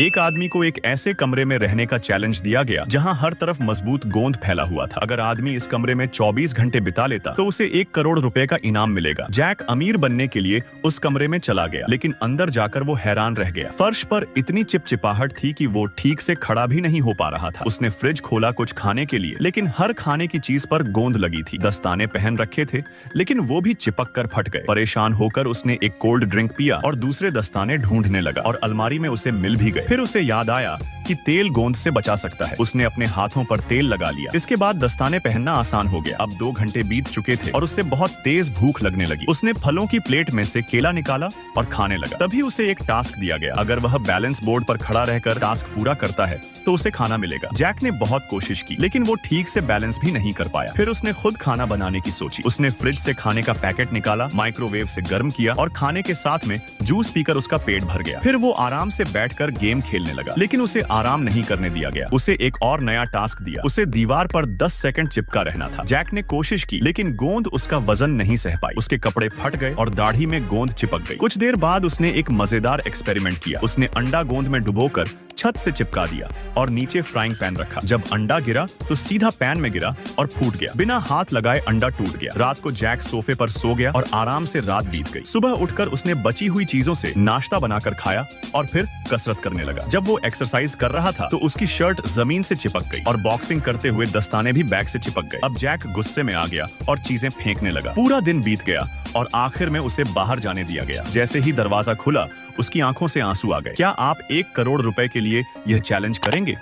एक आदमी को एक ऐसे कमरे में रहने का चैलेंज दिया गया जहां हर तरफ मजबूत गोंद फैला हुआ था। अगर आदमी इस कमरे में 24 घंटे बिता लेता तो उसे 1 करोड़ रुपए का इनाम मिलेगा। जैक अमीर बनने के लिए उस कमरे में चला गया, लेकिन अंदर जाकर वो हैरान रह गया। फर्श पर इतनी चिपचिपाहट थी कि वो ठीक से खड़ा भी नहीं हो पा रहा था। उसने फ्रिज खोला कुछ खाने के लिए, लेकिन हर खाने की चीज पर गोंद लगी थी। दस्ताने पहन रखे थे, लेकिन वो भी चिपक कर फट गए। परेशान होकर उसने एक कोल्ड ड्रिंक पिया और दूसरे दस्ताने ढूंढने लगा और अलमारी में उसे मिल भी गए। फिर उसे याद आया कि तेल गोंद से बचा सकता है। उसने अपने हाथों पर तेल लगा लिया। इसके बाद दस्ताने पहनना आसान हो गया। अब 2 घंटे बीत चुके थे और उसे बहुत तेज भूख लगने लगी। उसने फलों की प्लेट में से केला निकाला और खाने लगा। तभी उसे एक टास्क दिया गया। अगर वह बैलेंस बोर्ड पर खड़ा रहकर टास्क पूरा करता है तो उसे खाना मिलेगा। जैक ने बहुत कोशिश की, लेकिन वो ठीक से बैलेंस भी नहीं कर पाया। फिर उसने खुद खाना बनाने की सोची। उसने फ्रिज से खाने का पैकेट निकाला, माइक्रोवेव से गर्म किया और खाने के साथ में जूस पीकर उसका पेट भर गया। फिर वो आराम से बैठकर गेम खेलने लगा, लेकिन उसे आराम नहीं करने दिया गया। उसे एक और नया टास्क दिया। उसे दीवार पर 10 सेकंड चिपका रहना था। जैक ने कोशिश की, लेकिन गोंद उसका वजन नहीं सह पाई। उसके कपड़े फट गए और दाढ़ी में गोंद चिपक गई। कुछ देर बाद उसने एक मजेदार एक्सपेरिमेंट किया। उसने अंडा गोंद में डुबोकर छत से चिपका दिया और नीचे फ्राइंग पैन रखा। जब अंडा गिरा तो सीधा पैन में गिरा और फूट गया। बिना हाथ लगाए अंडा टूट गया। रात को जैक सोफे पर सो गया और आराम से रात बीत गई। सुबह उठकर उसने बची हुई चीजों से नाश्ता बनाकर खाया और फिर कसरत करने लगा। जब वो एक्सरसाइज कर रहा था तो उसकी शर्ट जमीन से चिपक गई और बॉक्सिंग करते हुए दस्ताने भी बैग से चिपक गए। अब जैक गुस्से में आ गया और चीजें फेंकने लगा। पूरा दिन बीत गया और आखिर में उसे बाहर जाने दिया गया। जैसे ही दरवाजा खुला, उसकी आंखों से आंसू आ गए। क्या आप 1 करोड़ रुपए के लिए यह चैलेंज करेंगे?